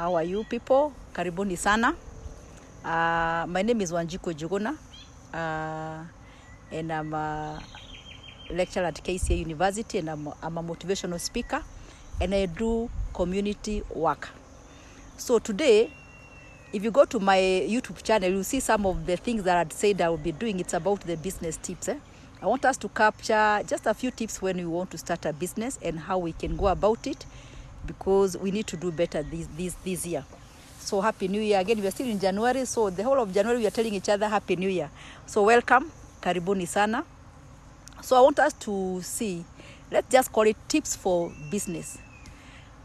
How are you people? Karibuni sana. My name is Wanjiko Juguna, and I'm a lecturer at KCA University, and I'm a motivational speaker, and I do community work. So today, if you go to my YouTube channel, you'll see some of the things that I'd said I will be doing. It's about the business tips. I want us to capture just a few tips when we want to start a business and how we can go about it, because we need to do better this year. So happy new year again. We are still in January, so the whole of January we are telling each other happy new year. So welcome, karibuni sana. So I want us to see, let's just call it tips for business.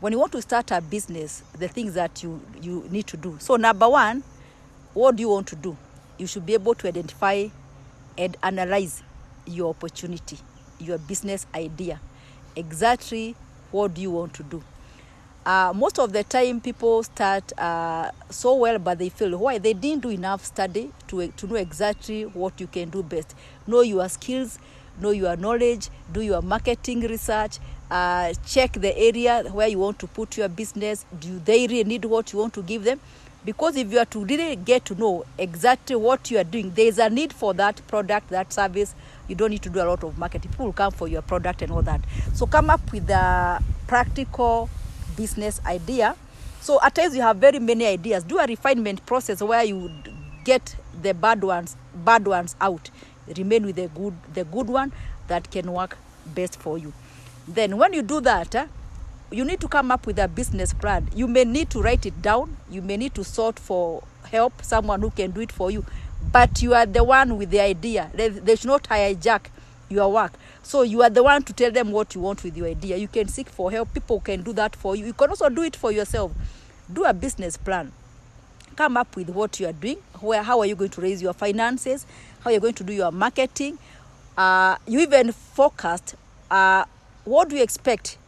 When you want to start a business, the things that you need to do. So number one, what do you want to do? You should be able to identify and analyze your opportunity, your business idea. Exactly what do you want to do? Most of the time people start so well, but they feel why they didn't do enough study to know exactly what you can do best. Know your skills, know your knowledge, do your marketing research, check the area where you want to put your business. Do they really need what you want to give them? Because if you are to really get to know exactly what you are doing, there is a need for that product, that service. You don't need to do a lot of marketing. People will come for your product and all that. So come up with a practical business idea. So at times you have very many ideas. Do a refinement process where you get the bad ones out. Remain with the good one that can work best for you. Then when you do that, you need to come up with a business plan. You may need to write it down. You may need to sort for help, someone who can do it for you. But you are the one with the idea. They should not hijack your work. So you are the one to tell them what you want with your idea. You can seek for help. People can do that for you. You can also do it for yourself. Do a business plan. Come up with what you are doing. How are you going to raise your finances? How are you going to do your marketing? You even forecast what do you expect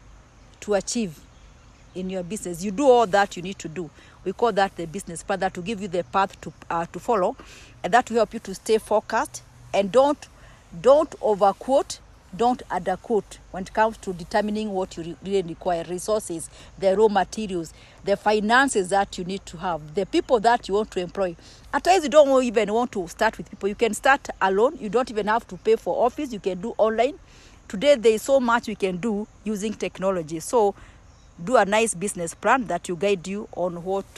to achieve in your business. You do all that you need to do. We call that the business plan, that will give you the path to follow, and that will help you to stay focused. And don't overquote, don't underquote when it comes to determining what you really require: resources, the raw materials, the finances that you need to have, the people that you want to employ. At times you don't even want to start with people. You can start alone. You don't even have to pay for office. You can do online. Today there is so much we can do using technology. So do a nice business plan that will guide you on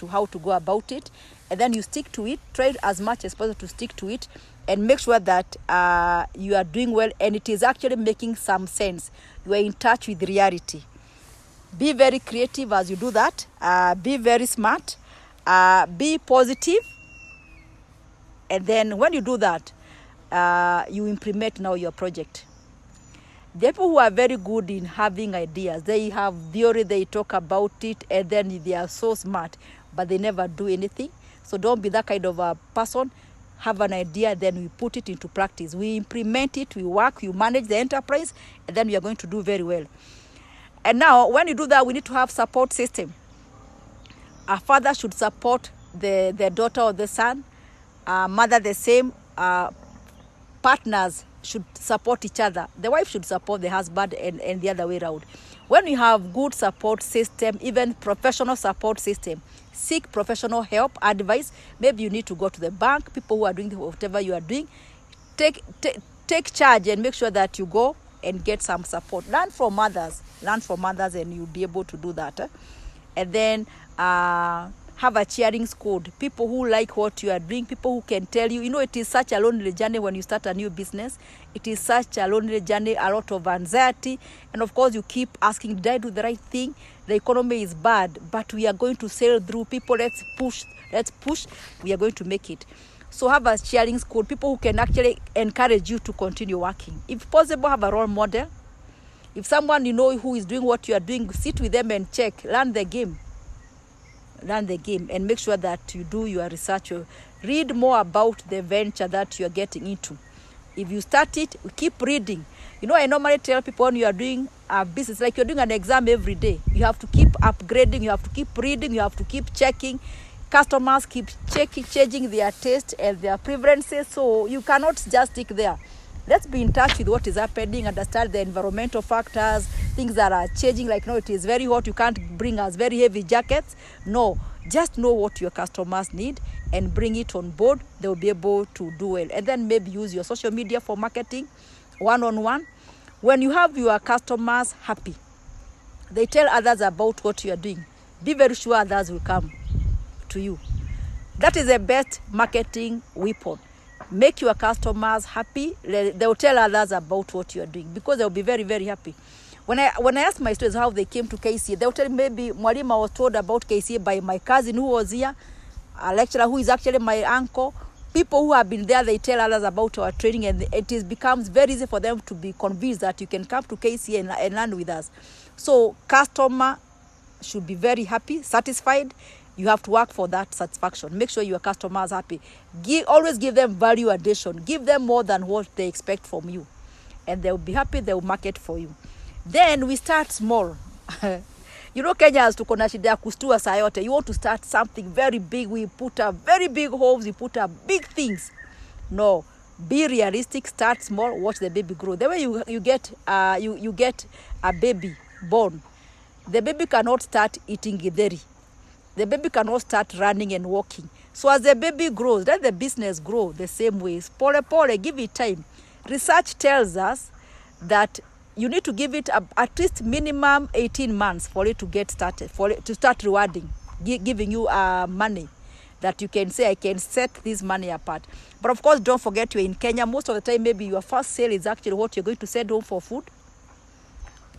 how to go about it, and then you stick to it. Try as much as possible to stick to it, and make sure that you are doing well and it is actually making some sense. You are in touch with reality. Be very creative as you do that. Be very smart. Be positive. And then when you do that, you implement now your project. The people who are very good in having ideas, they have theory, they talk about it, and then they are so smart, but they never do anything. So don't be that kind of a person. Have an idea, then we put it into practice. We implement it, we work, you manage the enterprise, and then we are going to do very well. And now, when you do that, we need to have support system. A father should support the daughter or the son. Mother the same. Partners should support each other. The wife should support the husband, and the other way around. When you have good support system, even professional support system, seek professional help, advice. Maybe you need to go to the bank, people who are doing whatever you are doing. Take charge and make sure that you go and get some support. Learn from others, and you'll be able to do that. And then have a cheering squad, people who like what you are doing, people who can tell you. You know, it is such a lonely journey when you start a new business. It is such a lonely journey, a lot of anxiety. And of course, you keep asking, did I do the right thing? The economy is bad, but we are going to sail through. People, let's push. We are going to make it. So have a cheering squad, people who can actually encourage you to continue working. If possible, have a role model. If someone you know who is doing what you are doing, sit with them and check, learn the game, and make sure that you do your research. Read more about the venture that you are getting into. If you start it, keep reading. You know, I normally tell people, when you are doing a business, like you're doing an exam every day, you have to keep upgrading, you have to keep reading, you have to keep checking. Customers keep changing their taste and their preferences, so you cannot just stick there. Let's be in touch with what is happening, understand the environmental factors, things that are changing. Like, no, it is very hot, you can't bring us very heavy jackets. No, just know what your customers need and bring it on board. They'll be able to do well. And then maybe use your social media for marketing, one-on-one. When you have your customers happy, they tell others about what you are doing. Be very sure others will come to you. That is the best marketing weapon. Make your customers happy. They will tell others about what you are doing because they will be very, very happy. When I ask my students how they came to KCA, they will tell me, maybe Mwalimu, I was told about KCA by my cousin who was here, a lecturer who is actually my uncle. People who have been there, they tell others about our training, and it becomes very easy for them to be convinced that you can come to KCA and learn with us. So customer should be very happy, satisfied. You have to work for that satisfaction. Make sure your customers are happy. Always give them value addition. Give them more than what they expect from you. And they'll be happy, they'll market for you. Then we start small. You know, Kenyans tuko na shida ya kustua saa yote. You want to start something very big. We put up very big hopes. We put up big things. No. Be realistic. Start small. Watch the baby grow. The way you get a baby born, the baby cannot start eating githeri. The baby cannot start running and walking. So as the baby grows, let the business grow the same way. Pole pole, give it time. Research tells us that you need to give it at least minimum 18 months for it to get started, for it to start rewarding, giving you money that you can say, I can set this money apart. But of course, don't forget you're in Kenya. Most of the time, maybe your first sale is actually what you're going to send home for food.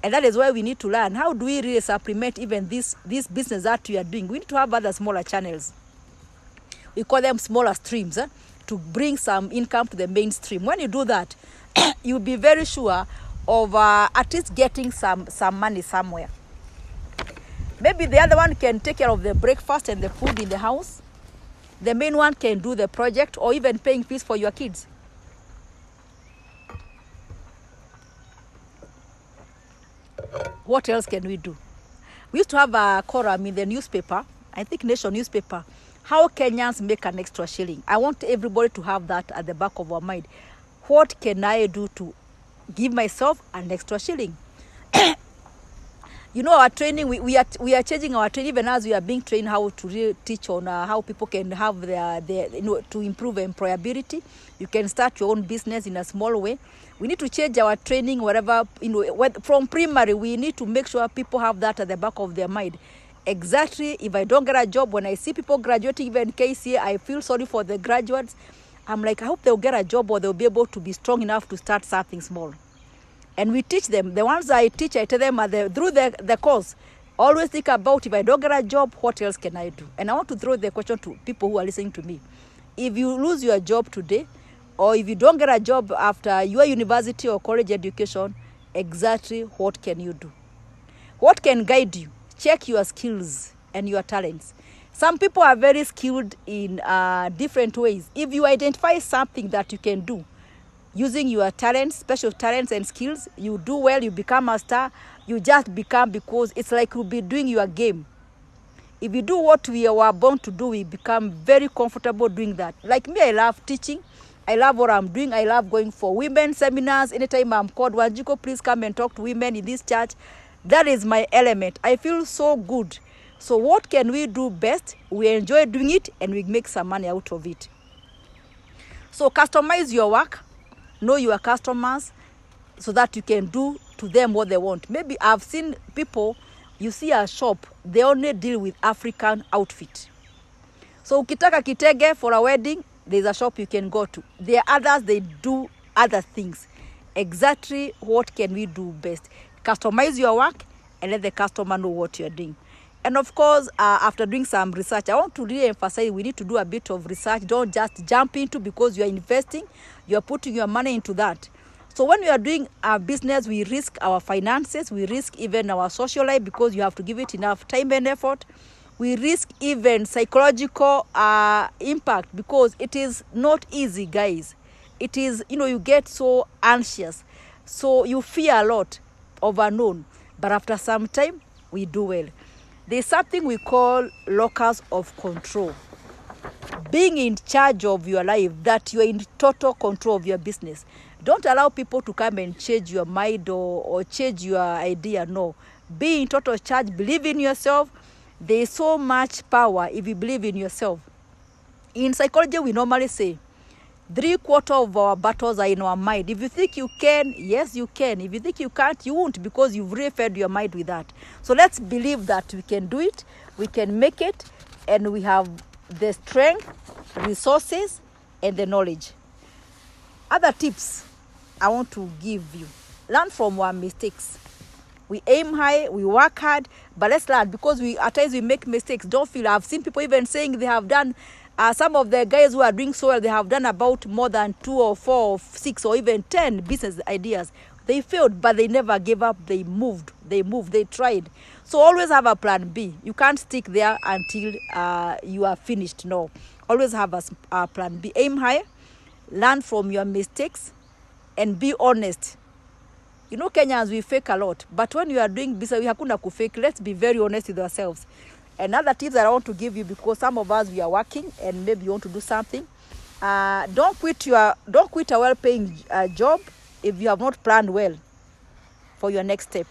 And that is why we need to learn. How do we really supplement even this business that we are doing? We need to have other smaller channels. We call them smaller streams to bring some income to the mainstream. When you do that, you'll be very sure of at least getting some money somewhere. Maybe the other one can take care of the breakfast and the food in the house. The main one can do the project or even paying fees for your kids. What else can we do? We used to have a column in the newspaper, I think Nation newspaper, how Kenyans make an extra shilling. I want everybody to have that at the back of our mind. What can I do to give myself an extra shilling? You know, our training, we are changing our training even as we are being trained how to really teach on how people can have their to improve employability. You can start your own business in a small way. We need to change our training wherever, from primary, we need to make sure people have that at the back of their mind. Exactly, if I don't get a job, when I see people graduating even KCA, I feel sorry for the graduates. I'm like, I hope they'll get a job or they'll be able to be strong enough to start something small. And we teach them. The ones I teach, I tell them through the course, always think about, if I don't get a job, what else can I do? And I want to throw the question to people who are listening to me. If you lose your job today, or if you don't get a job after your university or college education, exactly what can you do? What can guide you? Check your skills and your talents. Some people are very skilled in different ways. If you identify something that you can do, using your talents, special talents and skills, you do well, you become a star, you just become, because it's like you'll be doing your game. If you do what we were born to do, we become very comfortable doing that. Like me, I love teaching. I love what I'm doing. I love going for women seminars. Anytime I'm called, Wanjiko, please come and talk to women in this church. That is my element. I feel so good. So what can we do best? We enjoy doing it and we make some money out of it. So customize your work. Know your customers so that you can do to them what they want. Maybe I've seen people, you see a shop, they only deal with African outfit. So ukitaka kitege for a wedding, there's a shop you can go to. There are others, they do other things. Exactly what can we do best? Customize your work and let the customer know what you're doing. And of course, after doing some research, I want to really emphasize we need to do a bit of research. Don't just jump into because you are investing, you are putting your money into that. So when we are doing our business, we risk our finances, we risk even our social life because you have to give it enough time and effort. We risk even psychological impact because it is not easy, guys. It is, you get so anxious. So you fear a lot of unknown. But after some time, we do well. There's something we call locus of control. Being in charge of your life, that you're in total control of your business. Don't allow people to come and change your mind or change your idea. No. Be in total charge. Believe in yourself. There is so much power if you believe in yourself. In psychology, we normally say 3/4 of our battles are in our mind. If you think you can, yes, you can. If you think you can't, you won't, because you've really fed your mind with that. So let's believe that we can do it, we can make it, and we have the strength, resources, and the knowledge. Other tips I want to give you. Learn from our mistakes. We aim high, we work hard, but let's learn, because at times we make mistakes. Don't feel. I've seen people even saying they have done, some of the guys who are doing so well, they have done about more than 2 or 4 or 6 or even 10 business ideas. They failed, but they never gave up. They moved, they tried. So always have a plan B. You can't stick there until you are finished. No, always have a plan B. Aim high, learn from your mistakes, and be honest. You know, Kenyans, we fake a lot, but when you are doing business, we hakuna kufake. Let's be very honest with ourselves. Another tip that I want to give you, because some of us, we are working and maybe you want to do something. Don't quit a well-paying job if you have not planned well for your next step.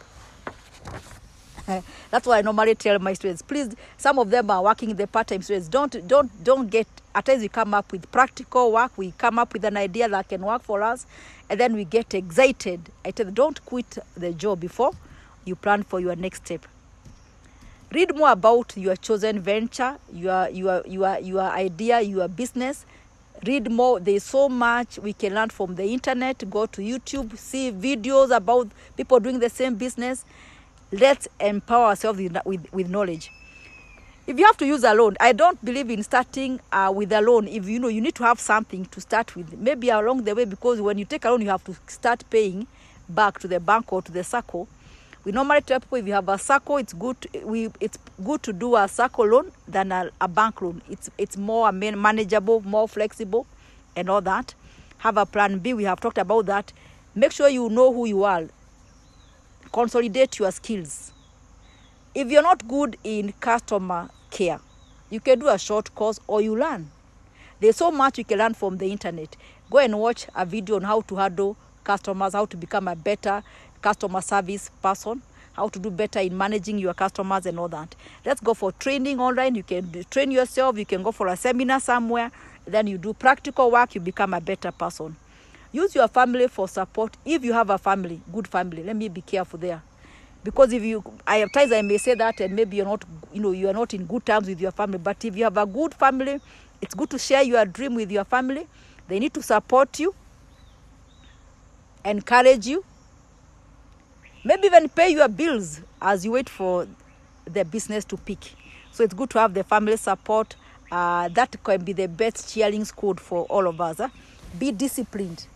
That's what I normally tell my students. Please, some of them are working the part-time students. Don't get. At times we come up with practical work. We come up with an idea that can work for us, and then we get excited. I tell them, don't quit the job before you plan for your next step. Read more about your chosen venture, your idea, your business. Read more. There's so much we can learn from the internet. Go to YouTube, see videos about people doing the same business. Let's empower ourselves with knowledge. If you have to use a loan, I don't believe in starting with a loan. If you need to have something to start with, maybe along the way, because when you take a loan, you have to start paying back to the bank or to the SACCO. We normally tell people, if you have a SACCO, it's good to do a SACCO loan than a bank loan. It's more manageable, more flexible, and all that. Have a plan B. We have talked about that. Make sure you know who you are. Consolidate your skills. If you're not good in customer care, you can do a short course or you learn. There's so much you can learn from the internet. Go and watch a video on how to handle customers, how to become a better customer service person, how to do better in managing your customers and all that. Let's go for training online. You can train yourself. You can go for a seminar somewhere. Then you do practical work. You become a better person. Use your family for support. If you have a family, good family, let me be careful there. Because at times I may say that, and maybe you're not, you are not in good terms with your family. But if you have a good family, it's good to share your dream with your family. They need to support you, encourage you, maybe even pay your bills as you wait for the business to peak. So it's good to have the family support. That can be the best cheering squad for all of us. Be disciplined.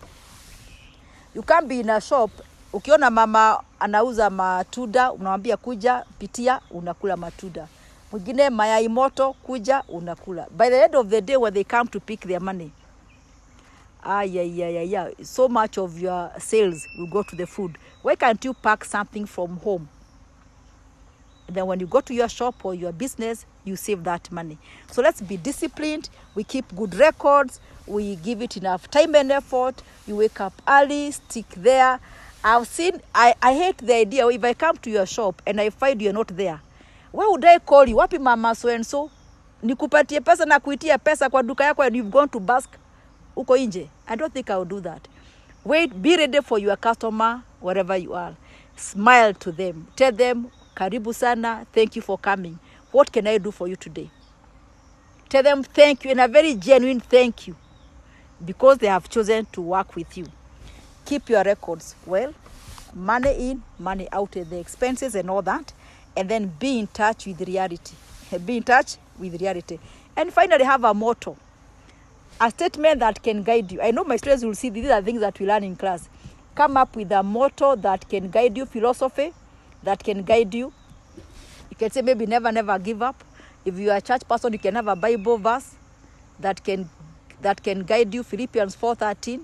You can't be in a shop. Ukiona mama anauza matunda, unamwambia kuja, pitia, unakula matunda. Mwingine mayai moto, kuja, unakula. By the end of the day, when they come to pick their money, so much of your sales will go to the food. Why can't you pack something from home? And then when you go to your shop or your business, you save that money. So let's be disciplined. We keep good records. We give it enough time and effort. You wake up early, stick there. I hate the idea, if I come to your shop and I find you're not there, why would I call you? Wapi mama so and so? Nikupatie pesa na kuitia pesa kwa duka yako and you've gone to bask uko nje. I don't think I will do that. Wait, be ready for your customer wherever you are. Smile to them. Tell them, karibu sana, thank you for coming. What can I do for you today? Tell them thank you, and a very genuine thank you, because they have chosen to work with you. Keep your records well. Money in, money out, the expenses and all that. And then be in touch with reality. Be in touch with reality. And finally, have a motto. A statement that can guide you. I know my students will see these are things that we learn in class. Come up with a motto that can guide you, philosophy that can guide you. You can say maybe never, never give up. If you are a church person, you can have a Bible verse that can guide you. Philippians 4:13.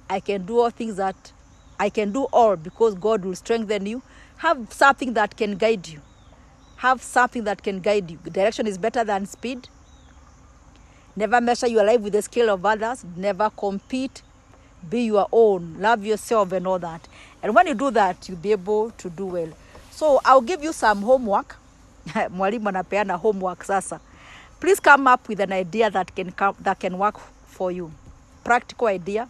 I can do all things that I can do all because God will strengthen you. Have something that can guide you. Have something that can guide you. Direction is better than speed. Never measure your life with the scale of others. Never compete. be your own, love yourself and all that. And when you do that, you'll be able to do well. So I'll give you some homework. Mwalimu anapeana homework sasa. Please come up with an idea that can work for you. Practical idea.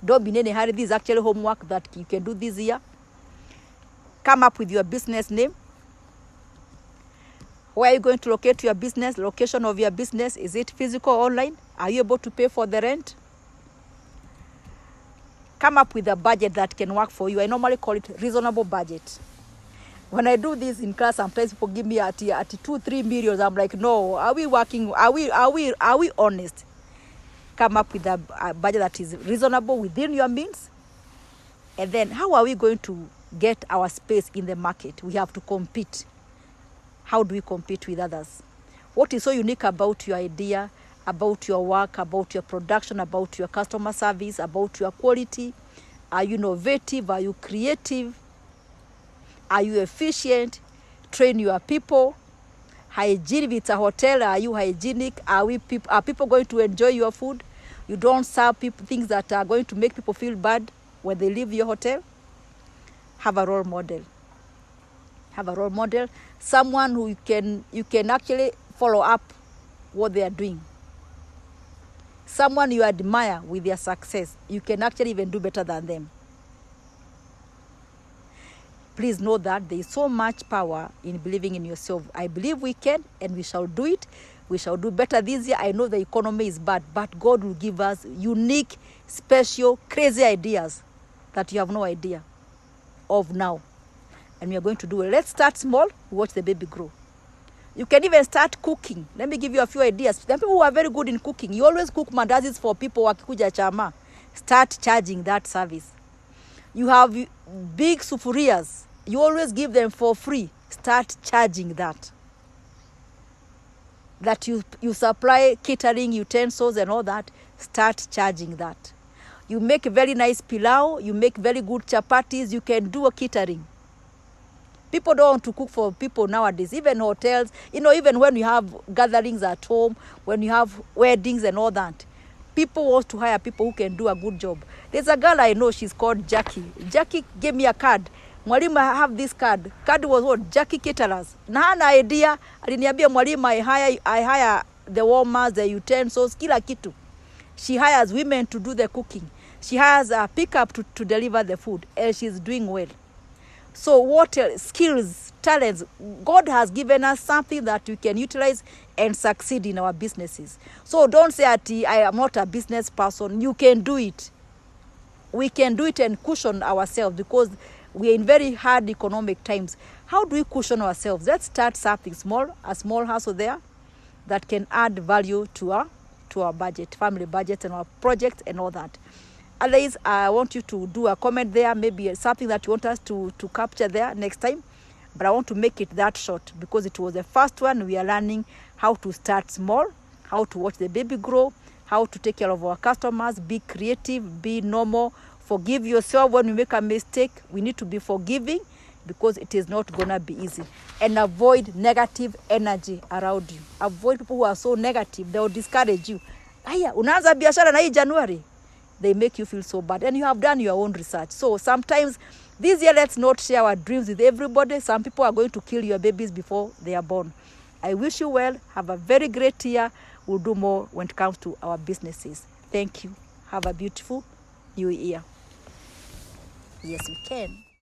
Don't be in any hurry. This is actually homework that you can do this year. Come up with your business name. Where are you going to locate your business? Location of your business. Is it physical or online? Are you able to pay for the rent? Come up with a budget that can work for you. I normally call it reasonable budget. When I do this in class, sometimes people give me at 2-3 million. I'm like, no, are we working? Are we honest? Come up with a budget that is reasonable within your means. And then how are we going to get our space in the market? We have to compete. How do we compete with others? What is so unique about your idea, about your work, about your production, about your customer service, about your quality? Are you innovative? Are you creative? Are you efficient? Train your people. Hygiene, if it's a hotel, are you hygienic? Are people going to enjoy your food? You don't serve people things that are going to make people feel bad when they leave your hotel. Have a role model. Have a role model. Someone who you can actually follow up what they are doing. Someone you admire with their success. You can actually even do better than them. Please know that there is so much power in believing in yourself. I believe we can, and we shall do it. We shall do better this year. I know the economy is bad, but God will give us unique, special, crazy ideas that you have no idea of now. And we are going to do it. Let's start small, watch the baby grow. You can even start cooking. Let me give you a few ideas. There are people who are very good in cooking. You always cook mandazis for people wakikuja chama. Start charging that service. You have big sufurias. You always give them for free. Start charging that. That you supply catering utensils and all that. Start charging that. You make very nice pilau. You make very good chapatis. You can do a catering. People don't want to cook for people nowadays. Even hotels, even when you have gatherings at home, when you have weddings and all that, people want to hire people who can do a good job. There's a girl I know, she's called Jackie. Jackie gave me a card. Mwalimu, I have this card. Card was what? Jackie Caterers. Na hana idea. Aliniambia mwalimu, I hire the warmers, the utensils, kila kitu. She hires women to do the cooking. She has a pickup to deliver the food. And she's doing well. So what skills, talents, God has given us something that we can utilize and succeed in our businesses. So don't say that I am not a business person. You can do it. We can do it and cushion ourselves because we are in very hard economic times. How do we cushion ourselves? Let's start something small, a small hustle there that can add value to our budget, family budget and our project and all that. Otherwise, I want you to do a comment there, maybe something that you want us to capture there next time. But I want to make it that short because it was the first one. We are learning how to start small, how to watch the baby grow, how to take care of our customers, be creative, be normal, forgive yourself when you make a mistake. We need to be forgiving because it is not going to be easy. And avoid negative energy around you. Avoid people who are so negative. They will discourage you. Aya, unaanza biashara na hii January. They make you feel so bad. And you have done your own research. So sometimes this year, let's not share our dreams with everybody. Some people are going to kill your babies before they are born. I wish you well. Have a very great year. We'll do more when it comes to our businesses. Thank you. Have a beautiful new year. Yes, we can.